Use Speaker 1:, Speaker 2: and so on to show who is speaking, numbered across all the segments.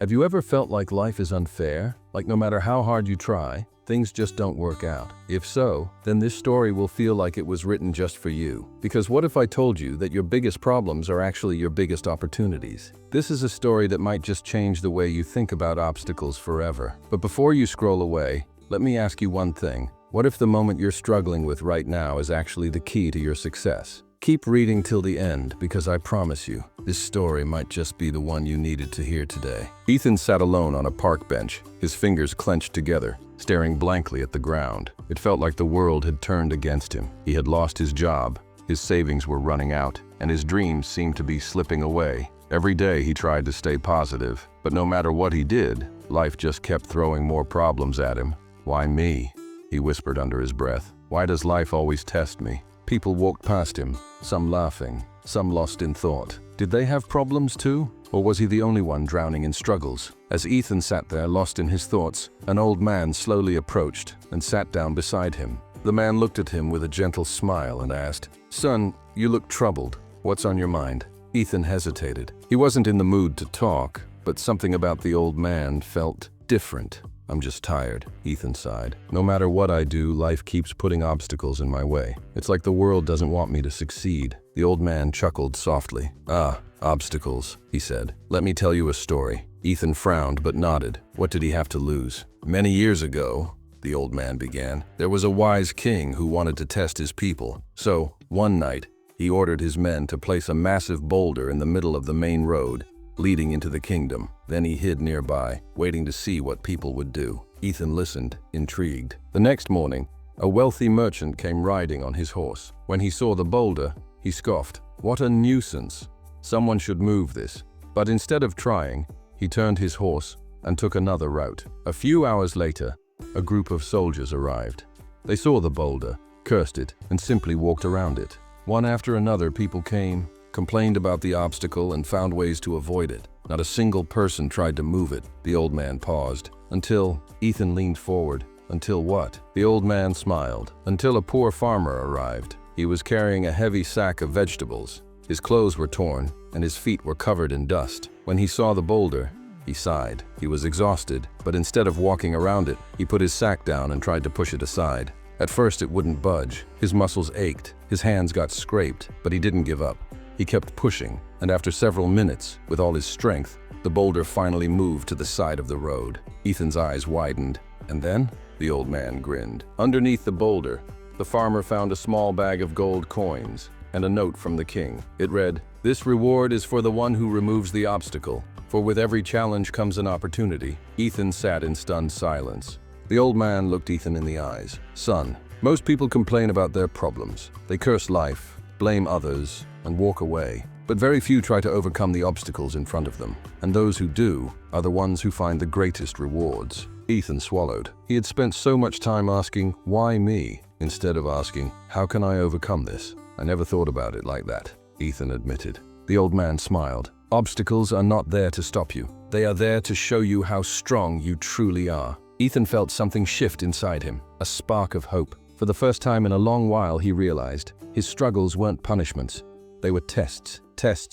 Speaker 1: Have you ever felt like life is unfair? Like no matter how hard you try, things just don't work out? If so, then this story will feel like it was written just for you. Because what if I told you that your biggest problems are actually your biggest opportunities? This is a story that might just change the way you think about obstacles forever. But before you scroll away, let me ask you one thing. What if the moment you're struggling with right now is actually the key to your success? Keep reading till the end, because I promise you, this story might just be the one you needed to hear today. Ethan sat alone on a park bench, his fingers clenched together, staring blankly at the ground. It felt like the world had turned against him. He had lost his job, his savings were running out, and his dreams seemed to be slipping away. Every day he tried to stay positive, but no matter what he did, life just kept throwing more problems at him. "Why me?" he whispered under his breath. "Why does life always test me?" People walked past him, some laughing, some lost in thought. Did they have problems too? Or was he the only one drowning in struggles? As Ethan sat there lost in his thoughts, an old man slowly approached and sat down beside him. The man looked at him with a gentle smile and asked, "Son, you look troubled. What's on your mind?" Ethan hesitated. He wasn't in the mood to talk, but something about the old man felt different. "I'm just tired," Ethan sighed. "No matter what I do, life keeps putting obstacles in my way. It's like the world doesn't want me to succeed." The old man chuckled softly. "Ah, obstacles," he said. "Let me tell you a story." Ethan frowned but nodded. What did he have to lose? "Many years ago," the old man began, "there was a wise king who wanted to test his people. So, one night, he ordered his men to place a massive boulder in the middle of the main road leading into the kingdom. Then he hid nearby, waiting to see what people would do. Ethan listened, intrigued. The next morning, a wealthy merchant came riding on his horse. When he saw the boulder, he scoffed. "What a nuisance! Someone should move this." But instead of trying, he turned his horse and took another route. A few hours later, a group of soldiers arrived. They saw the boulder, cursed it, and simply walked around it. One after another, people came, complained about the obstacle, and found ways to avoid it. Not a single person tried to move it. The old man paused. Until Ethan leaned forward. Until what? The old man smiled. Until a poor farmer arrived. He was carrying a heavy sack of vegetables. His clothes were torn, and his feet were covered in dust. When he saw the boulder, he sighed. He was exhausted, but instead of walking around it, he put his sack down and tried to push it aside. At first, it wouldn't budge. His muscles ached. His hands got scraped, but he didn't give up. He kept pushing, and after several minutes, with all his strength, the boulder finally moved to the side of the road. Ethan's eyes widened, and then the old man grinned. Underneath the boulder, the farmer found a small bag of gold coins and a note from the king. It read, "This reward is for the one who removes the obstacle, for with every challenge comes an opportunity." Ethan sat in stunned silence. The old man looked Ethan in the eyes. "Son, most people complain about their problems. They curse life, blame others, and walk away. But very few try to overcome the obstacles in front of them. And those who do are the ones who find the greatest rewards." Ethan swallowed. He had spent so much time asking, "Why me?" instead of asking, "How can I overcome this?" "I never thought about it like that," Ethan admitted. The old man smiled. "Obstacles are not there to stop you. They are there to show you how strong you truly are." Ethan felt something shift inside him, a spark of hope. For the first time in a long while, he realized his struggles weren't punishments. They were tests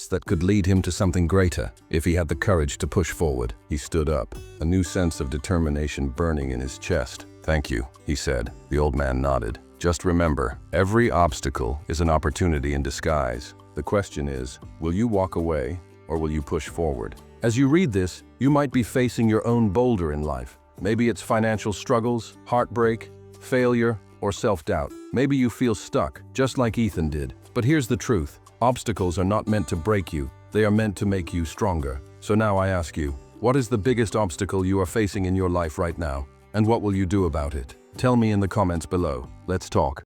Speaker 1: that could lead him to something greater if he had the courage to push forward. He stood up, a new sense of determination burning in his chest. "Thank you," he said. The old man nodded. "Just remember, every obstacle is an opportunity in disguise. The question is, will you walk away or will you push forward?" As you read this, you might be facing your own boulder in life. Maybe it's financial struggles, heartbreak, failure, or self-doubt. Maybe you feel stuck, just like Ethan did. But here's the truth. Obstacles are not meant to break you. They are meant to make you stronger. So now I ask you, what is the biggest obstacle you are facing in your life right now? And what will you do about it? Tell me in the comments below. Let's talk.